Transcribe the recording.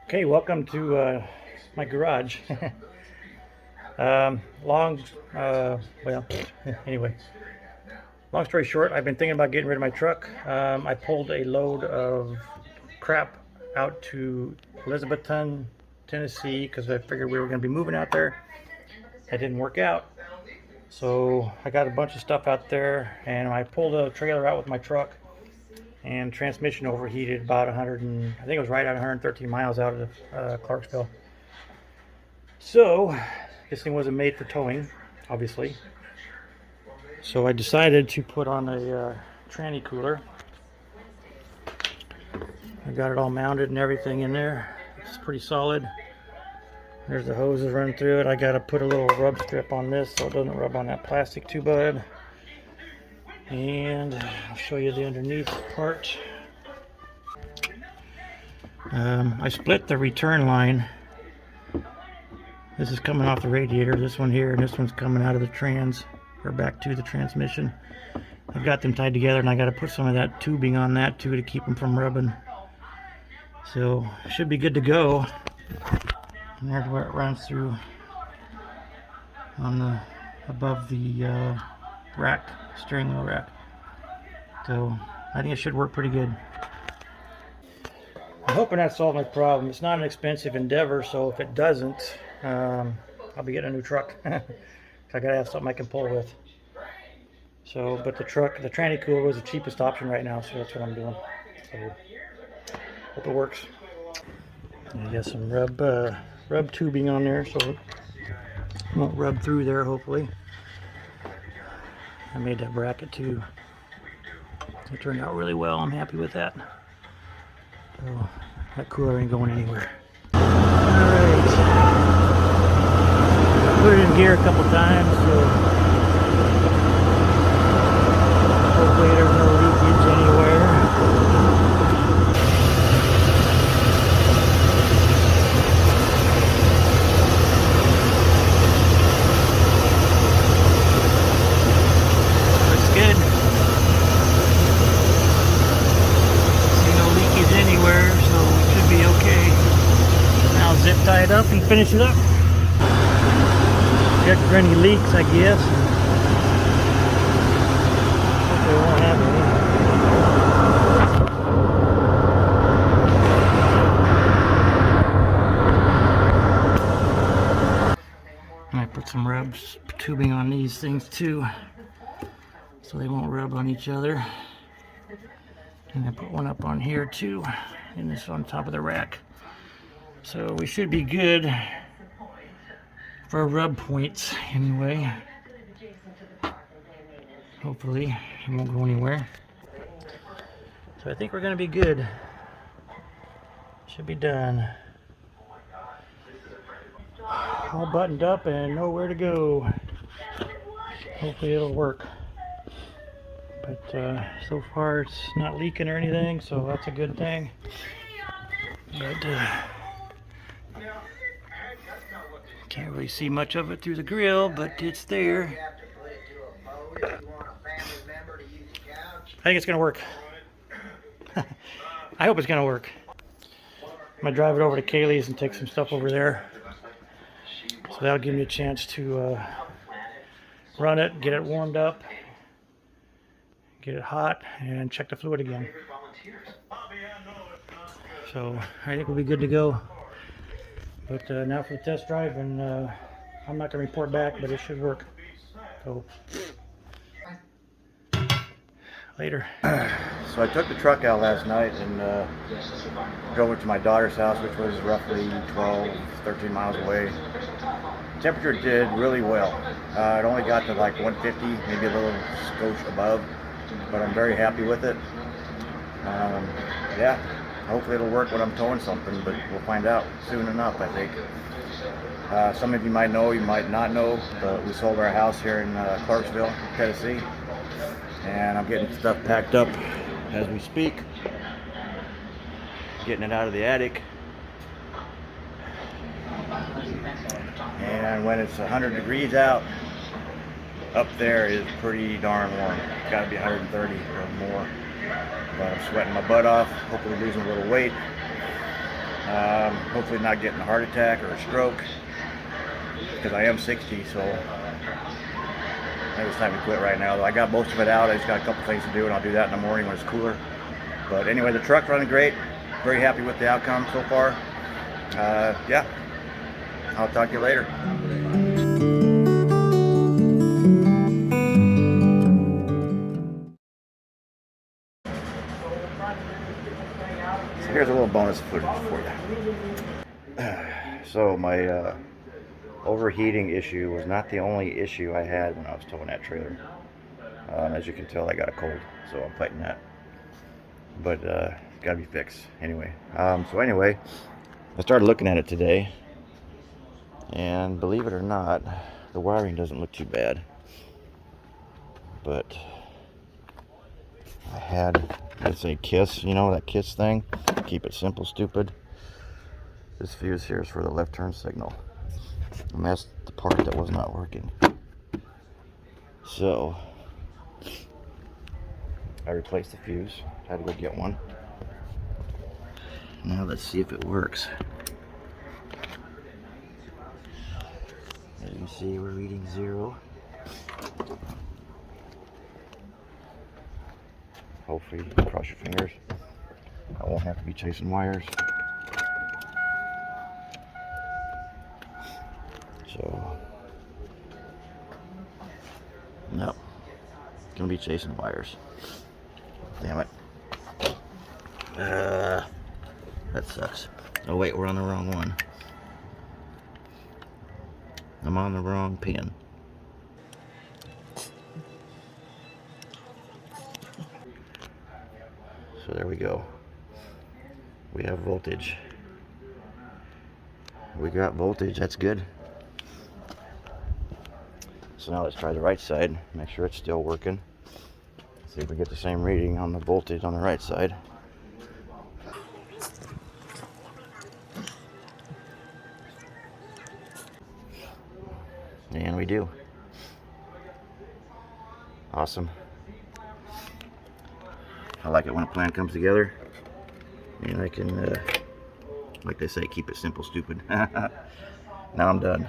Okay, welcome to my garage. Long, well, anyway, long story short, I've been thinking about getting rid of my truck. I pulled a load of crap out to Elizabethton, Tennessee, because I figured we were going to be moving out there. That didn't work out. So I got a bunch of stuff out there, and I pulled a trailer out with my truck, and transmission overheated about 100 and I think it was right at 113 miles out of Clarksville. So this thing wasn't made for towing, obviously. So I decided to put on a tranny cooler. I got it all mounted and everything in there. It's pretty solid. There's the hoses running through it. I got to put a little rub strip on this so it doesn't rub on that plastic too bad. And I'll show you the underneath part. I split the return line. This is coming off the radiator, this one here, and this one's coming out of the trans, or back to the transmission. I've got them tied together, and I got to put some of that tubing on that too to keep them from rubbing. So should be good to go. And there's where it runs through on the above the rack, steering wheel rack. So I think it should work pretty good. I'm hoping that solved my problem. It's not an expensive endeavor, so if it doesn't, I'll be getting a new truck. I gotta have something I can pull with. So, but the tranny cooler was the cheapest option right now, so that's what I'm doing. So, hope it works. I got some rub tubing on there, so it won't rub through there. Hopefully, I made that bracket too. It turned out really well. I'm happy with that. So that cooler ain't going anywhere. Alright. Put it in gear a couple times, so hopefully there's no leakage anywhere. Looks good. See no leakage anywhere, so it should be okay. Now zip tie it up and finish it up. Check for any leaks, I guess. Hopefully we won't have any. I put some tubing on these things too, so they won't rub on each other. And I put one up on here too, and this on top of the rack. So we should be good for rub points anyway. Hopefully it won't go anywhere. So I think we're gonna be good. Should be done. All buttoned up and nowhere to go. Hopefully it'll work. But so far it's not leaking or anything, so that's a good thing. But can't really see much of it through the grill, but it's there. I think it's gonna work. I hope it's gonna work. I'm gonna drive it over to Kaylee's and take some stuff over there. So that'll give me a chance to run it, get it warmed up, get it hot, and check the fluid again. So I think we'll be good to go. But now for the test drive, and I'm not going to report back, but it should work. So, later. So I took the truck out last night and drove it to my daughter's house, which was roughly 13 miles away. Temperature did really well. It only got to like 150, maybe a little skosh above, but I'm very happy with it. Yeah. Hopefully it'll work when I'm towing something, but we'll find out soon enough, I think. Some of you might know, you might not know, but we sold our house here in Clarksville, Tennessee. And I'm getting stuff packed up as we speak. Getting it out of the attic. And when it's 100 degrees out, up there is pretty darn warm. It's got to be 130 or more. But I'm sweating my butt off, hopefully losing a little weight. Hopefully not getting a heart attack or a stroke, because I am 60, so maybe it's time to quit right now. Though I got most of it out. I just got a couple things to do, and I'll do that in the morning when it's cooler. But anyway, the truck running great. Very happy with the outcome so far. Yeah, I'll talk to you later. So here's a little bonus footage for you. So my overheating issue was not the only issue I had when I was towing that trailer. As you can tell, I got a cold, so I'm fighting that. But it's got to be fixed anyway. So anyway, I started looking at it today, and believe it or not, the wiring doesn't look too bad. But I had, let's say, KISS, you know, that KISS thing. Keep it simple, stupid. This fuse here is for the left turn signal, and that's the part that was not working. So I replaced the fuse. Had to go get one. Now let's see if it works. As you can see, we're reading 0. Hopefully, cross your fingers. I won't have to be chasing wires. So, no, gonna be chasing wires. Damn it. That sucks. Oh wait, we're on the wrong one. I'm on the wrong pin. So there we go. We have voltage. We got voltage, that's good. So now let's try the right side, make sure it's still working. See if we get the same reading on the voltage on the right side. And we do. Awesome. I like it when a plan comes together. And I can, like they say, keep it simple, stupid. Now I'm done.